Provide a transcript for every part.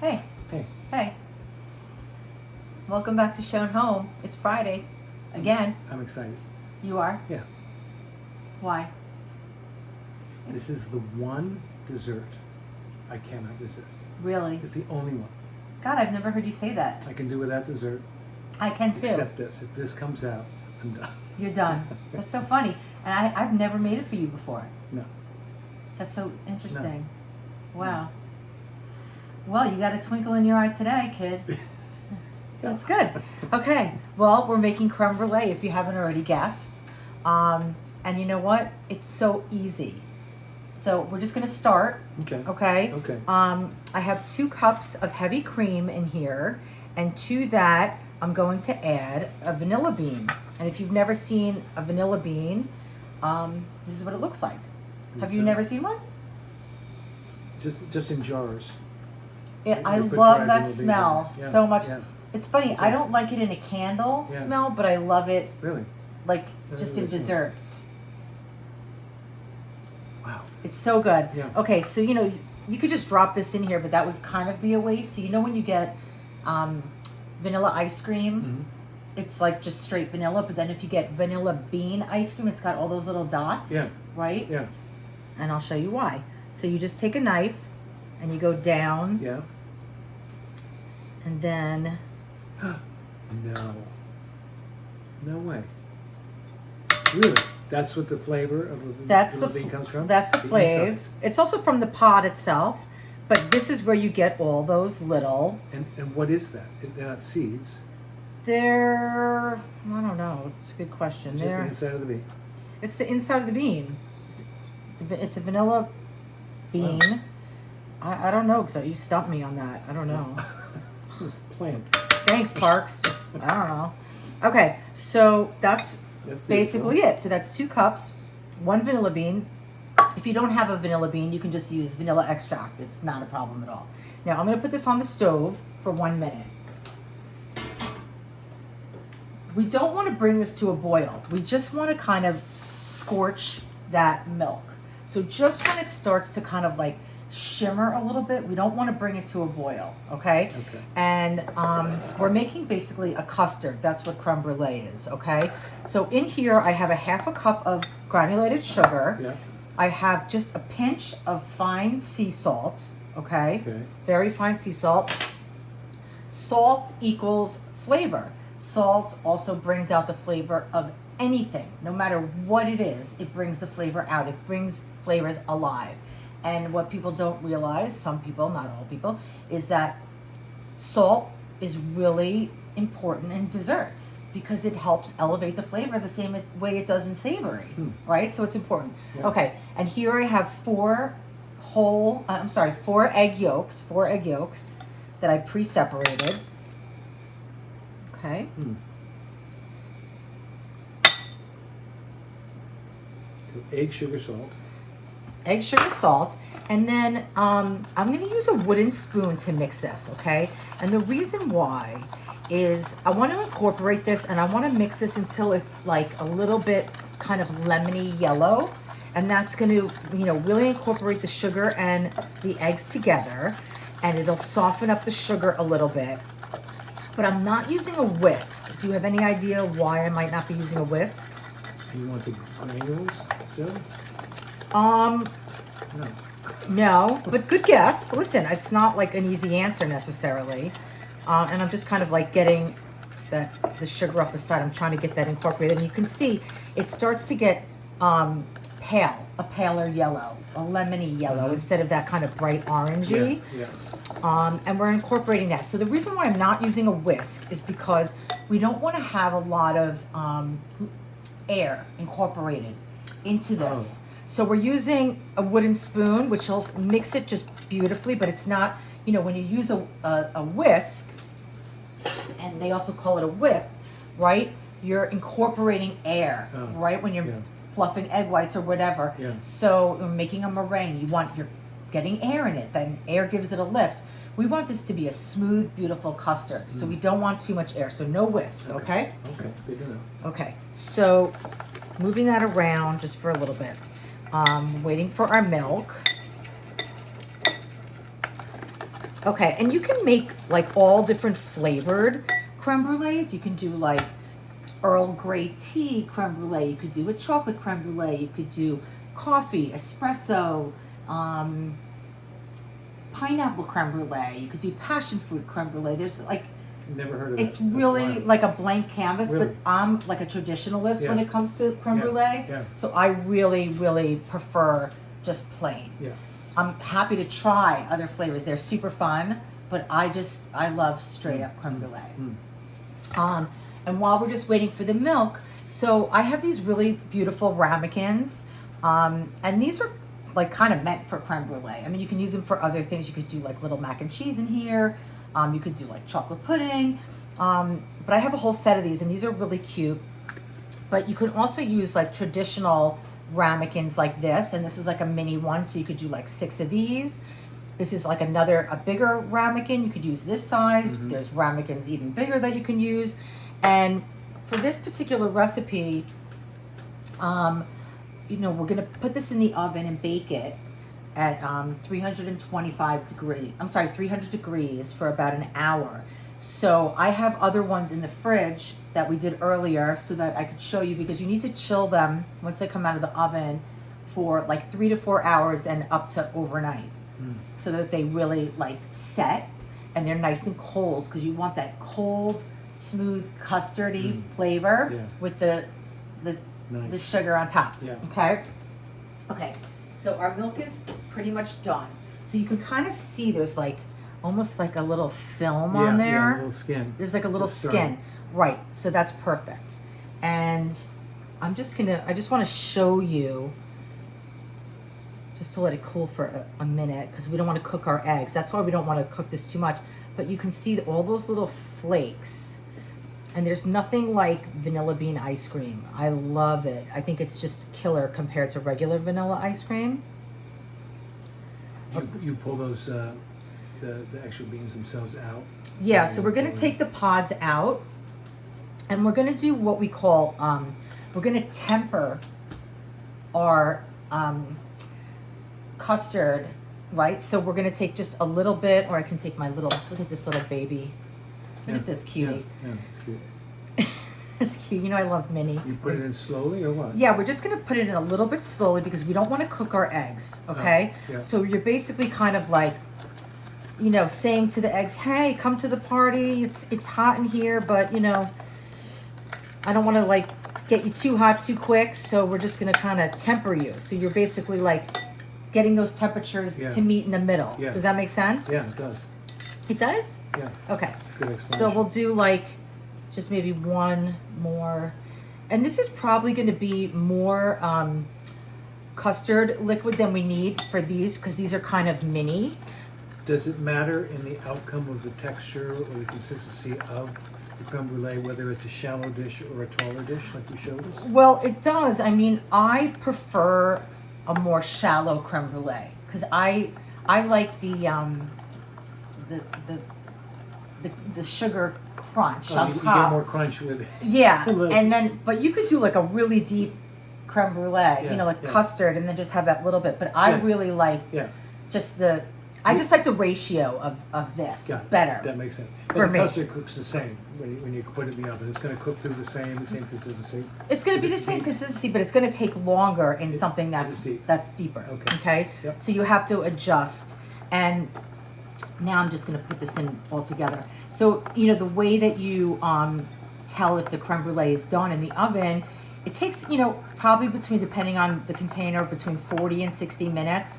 Hey. Hey. Hey. Welcome back to Schoen Home. It's Friday. Again. I'm excited. You are? Yeah. Why? This is the one dessert I cannot resist. Really? It's the only one. God, I've never heard you say that. I can do without dessert. I can too. Except this. If this comes out, I'm done. You're done. That's so funny. And I've never made it for you before. No. That's so interesting. No. Wow. Well, you got a twinkle in your eye today, kid. That's good. Okay. Well, we're making creme brulee if you haven't already guessed. And you know what? It's so easy. So we're just going to start. Okay. Okay. Okay. I have 2 cups of heavy cream in here, and to that I'm going to add a vanilla bean. And if you've never seen a vanilla bean, this is what it looks like. Have you never seen one? Just in jars. Yeah, I put love dried that vanilla beans in smell there. Yeah, so much. yeah. It's funny, Okay. I don't like it in a candle Yeah. smell, but I love it Really? like That just is in really cool. desserts. Wow. It's so good. Yeah. Okay, so you could just drop this in here, but that would kind of be a waste. So when you get vanilla ice cream, Mm-hmm. it's like just straight vanilla, but then if you get vanilla bean ice cream, it's got all those little dots. Yeah. Right? Yeah. And I'll show you why. So you just take a knife and you go down. Yeah. And then No. No way. Really? That's what the flavor of a vanilla bean comes from? That's the flavor. insides. It's also from the pod itself, but this is where you get all those little. And what is that? They're not seeds. They're, I don't know. It's a good question. It's just the They're, inside of the bean. it's the inside of the bean. It's a vanilla bean. Wow. I don't know, because you stumped me on that. I don't know. It's plant. Thanks, Parks. I don't know. Okay, so that's basically it. So that's 2 cups, 1 vanilla bean. If you don't have a vanilla bean, you can just use vanilla extract. It's not a problem at all. Now I'm going to put this on the stove for 1 minute. We don't want to bring this to a boil. We just want to kind of scorch that milk. So just when it starts to kind of like shimmer a little bit, we don't want to bring it to a boil, okay? Okay. And we're making basically a custard. That's what creme brulee is, okay? So in here I have a 1/2 cup of granulated sugar. Yeah. I have just a pinch of fine sea salt, okay? Okay. Very fine sea salt. Salt equals flavor. Salt also brings out the flavor of anything. No matter what it is, it brings the flavor out. It brings flavors alive. And what people don't realize, some people, not all people, is that salt is really important in desserts because it helps elevate the flavor the same way it does in savory, right? So it's important. Yeah. Okay, and here I have 4 egg yolks that I pre-separated. Okay. So egg, sugar, salt. Egg, sugar, salt, and then I'm going to use a wooden spoon to mix this, okay? And the reason why is I want to incorporate this, and I want to mix this until it's like a little bit kind of lemony yellow, and that's going to, really incorporate the sugar and the eggs together, and it'll soften up the sugar a little bit. But I'm not using a whisk. Do you have any idea why I might not be using a whisk? You want the granules still? No. No. But good guess. Listen, it's not like an easy answer necessarily. And I'm just kind of like getting the sugar up the side. I'm trying to get that incorporated. And you can see it starts to get pale, a paler yellow, a lemony yellow, instead of that kind of bright orangey. Yeah. And we're incorporating that. So the reason why I'm not using a whisk is because we don't want to have a lot of air incorporated into this. So we're using a wooden spoon, which will mix it just beautifully, but it's not, when you use a whisk, and they also call it a whip, right? You're incorporating air, right? When you're fluffing egg whites or whatever. Yeah. So you're making a meringue. You're getting air in it, then air gives it a lift. We want this to be a smooth, beautiful custard. So we don't want too much air, so no whisk, okay? Okay, good to know. Okay, so moving that around just for a little bit. Waiting for our milk. Okay, and you can make like all different flavored creme brulees. You can do like Earl Grey tea creme brulee. You could do a chocolate creme brulee. You could do coffee, espresso, pineapple creme brulee. You could do passion fruit creme brulee. There's like, Never heard of it's that. really like a blank canvas, Really? but I'm like a traditionalist when Yeah. it comes to creme Yeah. brulee. Yeah. So I really, really prefer just plain. Yeah. I'm happy to try other flavors. They're super fun, but I love straight up creme brulee. And while we're just waiting for the milk, so I have these really beautiful ramekins, and these are like kind of meant for creme brulee. I mean, you can use them for other things. You could do like little mac and cheese in here. You could do like chocolate pudding. But I have a whole set of these, and these are really cute. But you can also use like traditional ramekins like this, and this is like a mini one, so you could do like 6 of these. This is like a bigger ramekin. You could use this size. There's ramekins even bigger that you can use. And for this particular recipe, you know, we're gonna put this in the oven and bake it at 300 degrees for about an hour. So I have other ones in the fridge that we did earlier so that I could show you, because you need to chill them once they come out of the oven for like 3 to 4 hours and up to overnight, so that they really like set and they're nice and cold, because you want that cold, smooth, custardy flavor with the sugar on top. Yeah. Okay. So our milk is pretty much done. So you can kind of see there's like almost like a little film on there. Yeah, a little skin. There's like a little skin. Right. So that's perfect. And I just want to show you, just to let it cool for a minute, because we don't want to cook our eggs. That's why we don't want to cook this too much. But you can see all those little flakes. And there's nothing like vanilla bean ice cream. I love it. I think it's just killer compared to regular vanilla ice cream. You pull those the actual beans themselves out? Yeah, so we're gonna take the pods out, and we're gonna do what we call, we're gonna temper our custard, right? So we're gonna take just a little bit, or I can take my little, look at this little baby. Look at this cutie. Yeah, it's cute. It's cute. You know I love Minnie. You put it in slowly or what? Yeah, we're just going to put it in a little bit slowly because we don't want to cook our eggs, okay? Yeah. So you're basically kind of like, you know, saying to the eggs, hey, come to the party. It's hot in here, but, you know, I don't want to, like, get you too hot too quick, so we're just going to kind of temper you. So you're basically, like, getting those temperatures to meet in the middle. Yeah. Does that make sense? Yeah, it does. It does? Yeah. Okay. It's a good explanation. So we'll do like just maybe one more. And this is probably going to be more custard liquid than we need for these, because these are kind of mini. Does it matter in the outcome of the texture or the consistency of the creme brulee, whether it's a shallow dish or a taller dish like you showed us? Well, it does. I mean, I prefer a more shallow creme brulee because I like the sugar crunch on you top. get more crunch with it. Yeah, and then, but you could do like a really deep creme brulee, you know, like custard, and then just have that little bit. But I really like just I just like the ratio of this better. That makes sense. But For the me. custard cooks the same when you put it in the oven. It's going to cook through the same consistency. It's going to be the same consistency, but it's going to take longer in something that's deeper. Okay. Yep. So you have to adjust. And now I'm just going to put this in all together. So, you know, the way that you tell if the creme brulee is done in the oven, it takes, you know, probably depending on the container, between 40 and 60 minutes.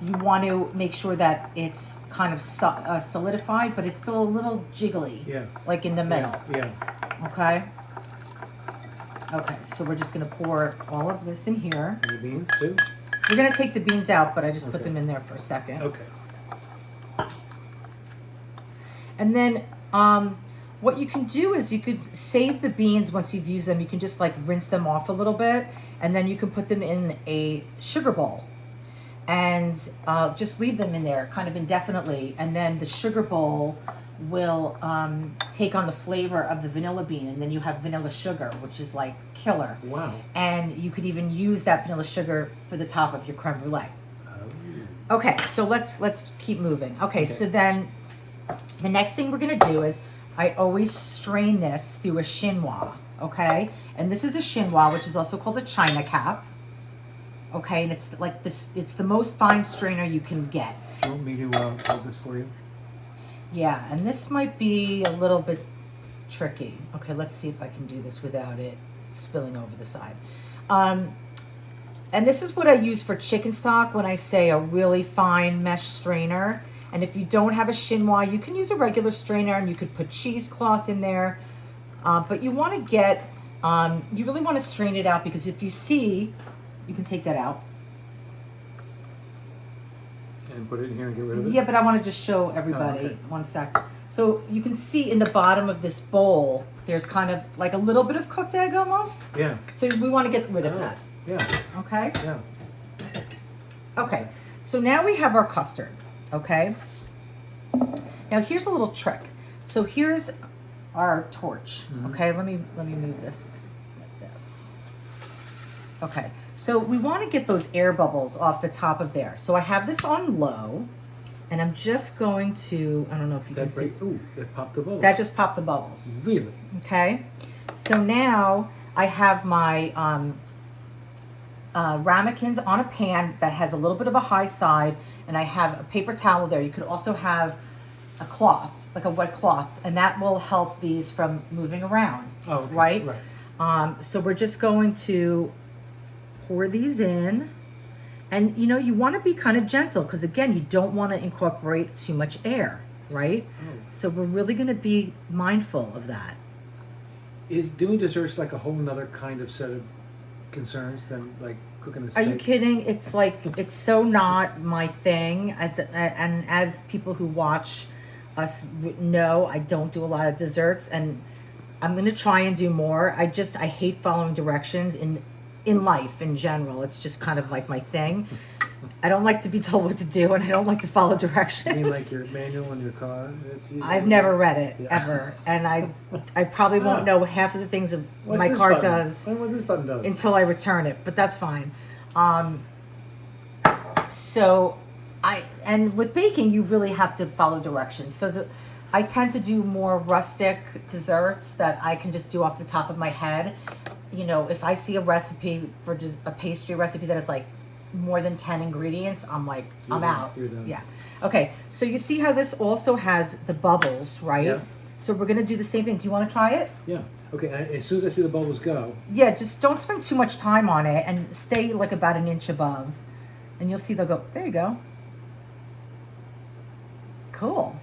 You want to make sure that it's kind of solidified, but it's still a little jiggly, like in the middle. Yeah. Okay. Okay, so we're just going to pour all of this in here. And the beans too? We're going to take the beans out, but I just put them in there for a second. Okay. And then what you can do is you could save the beans once you've used them. You can just like rinse them off a little bit, and then you can put them in a sugar bowl and just leave them in there kind of indefinitely. And then the sugar bowl will take on the flavor of the vanilla bean, and then you have vanilla sugar, which is like killer. Wow. And you could even use that vanilla sugar for the top of your creme brulee. Okay, so let's keep moving. Okay, so then the next thing we're gonna do is I always strain this through a chinois. Okay, and this is a chinois, which is also called a china cap. Okay, and it's like this. It's the most fine strainer you can get. Do you want me to hold this for you? Yeah, and this might be a little bit tricky. Okay, let's see if I can do this without it spilling over the side. And this is what I use for chicken stock when I say a really fine mesh strainer. And if you don't have a chinois, you can use a regular strainer and you could put cheesecloth in there. But you want to get, you really want to strain it out because if you see, you can take that out. And put it in here and get rid of it? Yeah, but I want to just show everybody. Oh, okay. 1 sec. So you can see in the bottom of this bowl, there's kind of like a little bit of cooked egg almost. Yeah. So we want to get rid of that. Yeah. Okay? Yeah. Okay. So now we have our custard. Okay? Now here's a little trick. So here's our torch. Okay? Let me move this like this. Okay. So we want to get those air bubbles off the top of there. So I have this on low, and I'm just going to, I don't know if you can see. Ooh, that popped the bubbles. That just popped the bubbles. Really? Okay. So now I have my ramekins on a pan that has a little bit of a high side, and I have a paper towel there. You could also have a cloth, like a wet cloth, and that will help these from moving around. Oh, okay. Right? Right. So we're just going to pour these in, and you know, you want to be kind of gentle because again, you don't want to incorporate too much air, right? Oh. So we're really going to be mindful of that. Is doing desserts like a whole nother kind of set of concerns than like cooking a steak? Are you kidding? It's like, it's so not my thing. And as people who watch us know, I don't do a lot of desserts, and I'm going to try and do more. I hate following directions in life in general. It's just kind of like my thing. I don't like to be told what to do, and I don't like to follow directions. You mean like your manual in your car? I've never read it, Yeah. ever. And I probably won't know half of the things that What's my this car button? does I wonder what this button does. until I return it, but that's fine. So and with baking, you really have to follow directions. So I tend to do more rustic desserts that I can just do off the top of my head. You know, if I see a recipe for just a pastry recipe that is like more than 10 ingredients, I'm like, I'm out. You're done. Yeah. Okay, so you see how this also has the bubbles, right? Yeah. So we're gonna do the same thing. Do you want to try it? Yeah. Okay. As soon as I see the bubbles go. Yeah, just don't spend too much time on it and stay like about an inch above. And you'll see they'll go, there you go. Cool.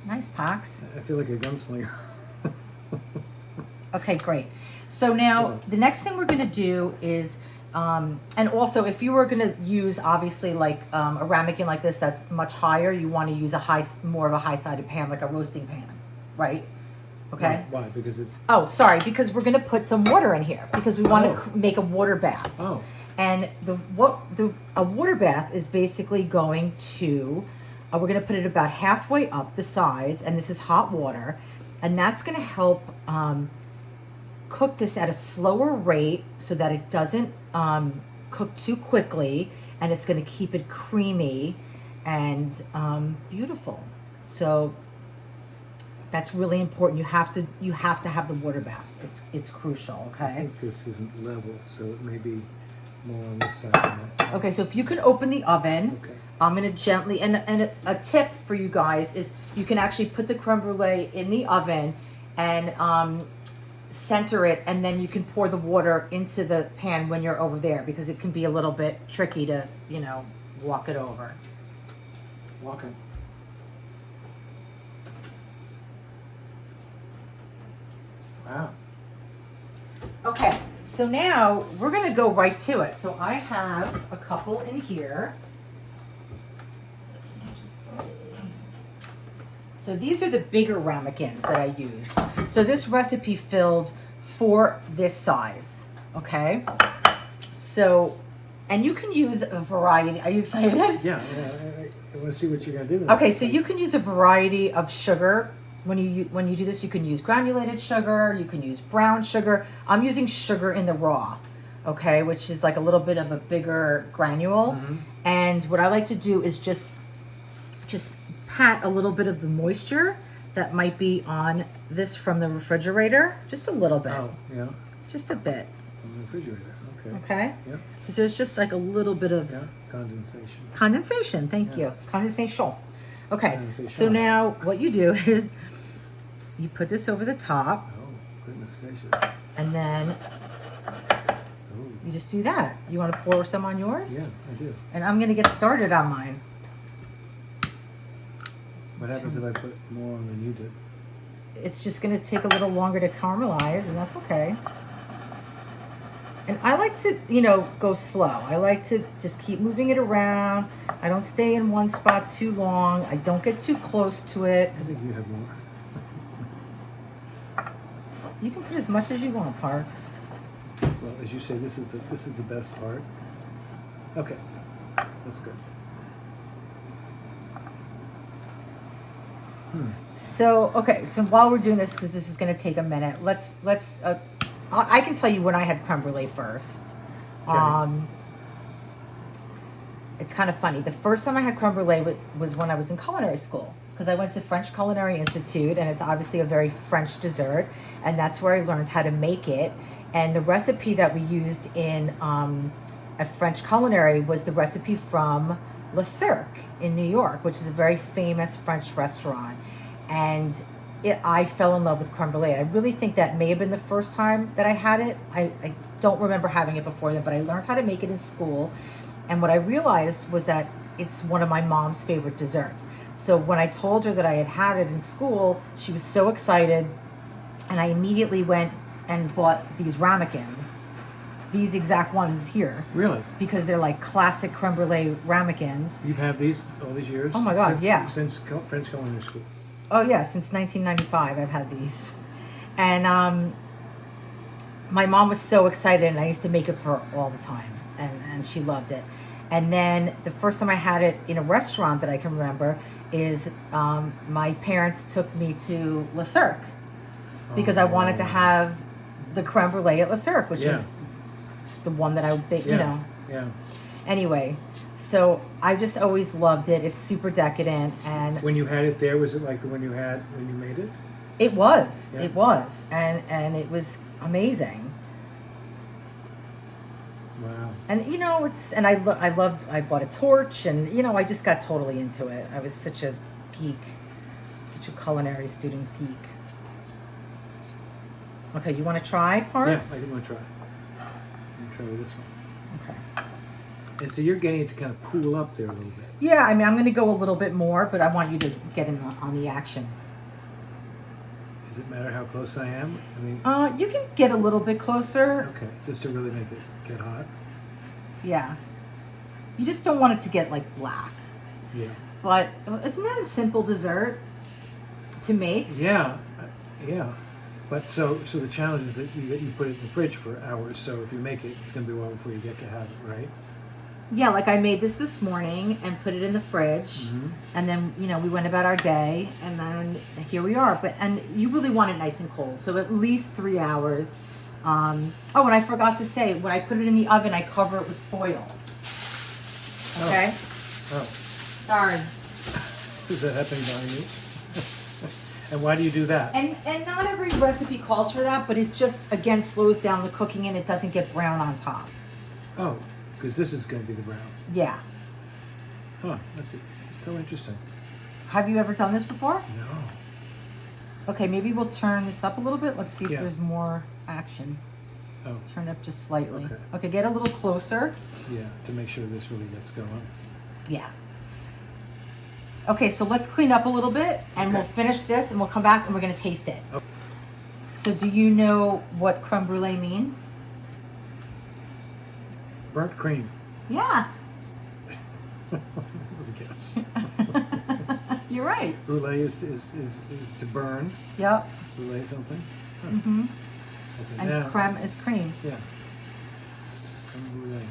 Nice, Pox. I feel like a gunslinger. Okay, great. So now the next thing we're gonna do is, and also if you were gonna use obviously like a ramekin like this that's much higher, you wanna use more of a high-sided pan, like a roasting pan, right? Okay. Why? Because it's. Oh, sorry, because we're gonna put some water in here because we want to make a water bath. Oh. And a water bath is basically going to, we're gonna put it about halfway up the sides, and this is hot water, and that's gonna help cook this at a slower rate so that it doesn't cook too quickly, and it's gonna keep it creamy and beautiful. So that's really important. You have to have the water bath. It's crucial. Okay. I think this isn't level, so it may be more on this side than that side. Okay, so if you can open the oven, Okay. I'm gonna gently, and a tip for you guys is you can actually put the creme brulee in the oven and center it, and then you can pour the water into the pan when you're over there because it can be a little bit tricky to, you know, walk it over. Walking. Wow. Okay, so now we're gonna go right to it. So I have a couple in here. So these are the bigger ramekins that I used. So this recipe filled for this size, okay? So, and you can use a variety. Are you excited? Yeah, I want to see what you're going to do. Okay, so you can use a variety of sugar. When you do this, you can use granulated sugar, you can use brown sugar. I'm using sugar in the raw, okay, which is like a little bit of a bigger granule. And what I like to do is just pat a little bit of the moisture that might be on this from the refrigerator. Just a little bit. Oh, yeah. Just a bit. From the refrigerator. Okay. Okay? Yep. Because there's just like a little bit of condensation. Condensation, thank you. Condensation. Okay, Condensation. so now what you do is you put this over the top. Oh, goodness gracious. And then you just do that. You want to pour some on yours? Yeah, I do. And I'm going to get started on mine. What happens if I put more on than you did? It's just going to take a little longer to caramelize, and that's okay. And I like to, go slow. I like to just keep moving it around. I don't stay in one spot too long. I don't get too close to it. I think you have more. You can put as much as you want, Parks. Well, as you say, this is the best part. Okay, that's good. So while we're doing this, because this is going to take a minute, let's. I can tell you when I had creme brulee first. Okay. It's kind of funny. The first time I had creme brulee was when I was in culinary school, because I went to French Culinary Institute, and it's obviously a very French dessert, and that's where I learned how to make it. And the recipe that we used in at French Culinary was the recipe from Le Cirque in New York, which is a very famous French restaurant. And I fell in love with creme brulee. I really think that may have been the first time that I had it. I don't remember having it before then, but I learned how to make it in school. And what I realized was that it's one of my mom's favorite desserts. So when I told her that I had had it in school, she was so excited. And I immediately went and bought these ramekins, these exact ones here. Really? Because they're like classic creme brulee ramekins. You've had these all these years? Oh my God, yeah. Since French Culinary School. Oh yeah, since 1995 I've had these. And my mom was so excited, and I used to make it for her all the time, and she loved it. And then the first time I had it in a restaurant that I can remember is my parents took me to Le Cirque, because I wanted to have the creme brulee at Le Cirque, which was the one that Yeah. Anyway, so I just always loved it. It's super decadent. And when you had it there, was it like the one you had when you made it? It was. Yeah. It was. And it was amazing. Wow. And I bought a torch, and I just got totally into it. I was such a geek, such a culinary student geek. Okay, you want to try, Parks? Yeah, I do want to try. I'm going to try with this one. Okay. And so you're getting it to kind of pool up there a little bit. Yeah, I mean, I'm going to go a little bit more, but I want you to get in on the action. Does it matter how close I am? I mean, you can get a little bit closer. okay, just to really make it get hot. Yeah. You just don't want it to get like black. Yeah. But isn't that a simple dessert to make? Yeah, yeah. But so the challenge is that you put it in the fridge for hours. So if you make it, it's going to be a while before you get to have it, right? Yeah, like I made this morning and put it in the fridge, and then we went about our day, and then here we are. And you really want it nice and cold, so at least 3 hours. And I forgot to say, when I put it in the oven, I cover it with foil. Okay. Oh. Sorry. Is that happening by you? And why do you do that? And not every recipe calls for that, but it just again slows down the cooking, and it doesn't get brown on top. Oh. Because this is going to be the brown. Yeah. Huh. It's so interesting. Have you ever done this before? No. Okay, maybe we'll turn this up a little bit. Let's see if Yeah. there's more action. Oh. Turn it up just slightly. Okay. Okay, get a little closer. Yeah, to make sure this really gets going. Yeah. Okay, so let's clean up a little bit, and Okay. we'll finish this, and we'll come back, and we're going to taste it. Oh. So do you know what creme brulee means? Burnt cream. Yeah. That was a guess. You're right. Brulee is to burn. Yep. Brulee something. Huh. Mm-hmm. Okay, And now, creme is cream. yeah. Creme brulee.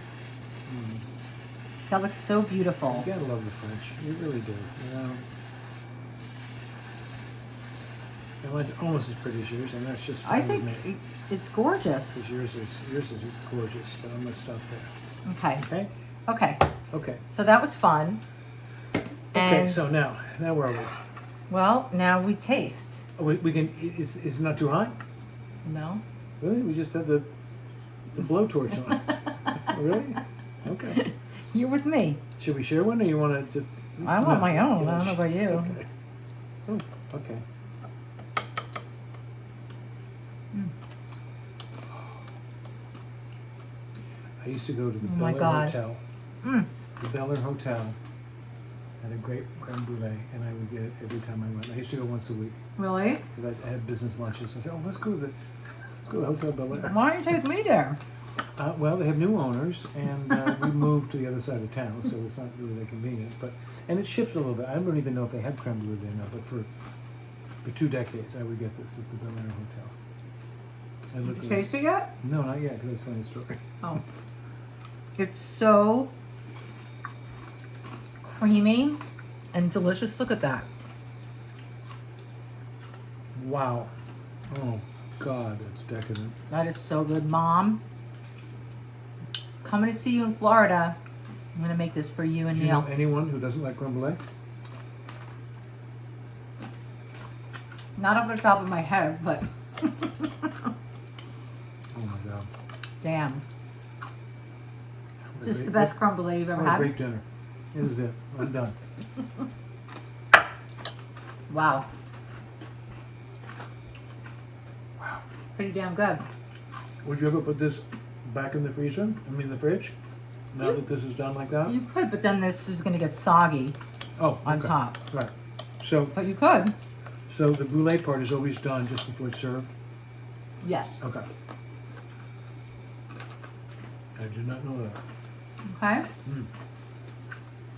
That looks so beautiful. You gotta love the French. You really do. And mine's almost as pretty as yours, and that's just I fine think with me. it's gorgeous. Because yours is gorgeous, but I'm gonna stop there. Okay. Okay? Okay. Okay. So that was fun. Okay, And, so now where are we? well, now we taste. Oh, we can. Is it not too hot? No? Really? We just had the blowtorch on. Really? Okay. You're with me. Should we share one, or you want to just? I want my own. Yeah, I don't know about you. Okay. Oh, okay. I used to go to the Oh my Bel Air God. Hotel. Mm. The Bel Air Hotel had a great creme brulee, and I would get it every time I went. I used to go once a week Really? because I had business lunches. I said, "Oh, let's go to the Hotel Bel Air." Why don't you take me there? Well, they have new owners, and we moved to the other side of town, so it's not really that convenient. And it shifted a little bit. I don't even know if they had creme brulee there now, but for 2 decades, I would get this at the Bel Air Hotel. Did you taste it yet? No, not yet, because I was telling the story. Oh. It's so creamy and delicious. Look at that. Wow. Oh, God, that's decadent. That is so good, Mom. Coming to see you in Florida. I'm going to make this for you and Do you Neil. know anyone who doesn't like creme brulee? Not off the top of my head, but Oh, my God. damn. What a Just great- the best creme brulee you've ever What a had. great dinner. This is it. I'm done. Wow. Wow. Pretty damn good. Would you ever put this back in the freezer? I mean, the fridge? Now that this is done like that? You could, but then this is going to get soggy Oh, on okay. top. Right. So But you could. the brulee part is always done just before it's served? Yes. Okay. I did not know that. Okay.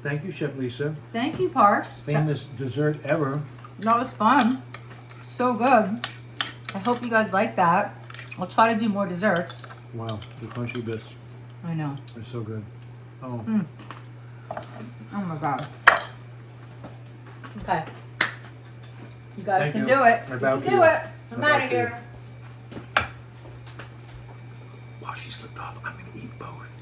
Thank you, Chef Lisa. Thank you, Parks. Famous dessert ever. That was fun. So good. I hope you guys like that. I'll try to do more desserts. Wow, the crunchy bits. I know. They're so good. Oh. Oh my God. Okay. You guys Thank can you. do it. I You bow can to do you. it. I'm I bow out to of you. here. Wow, she slipped off. I'm going to eat both.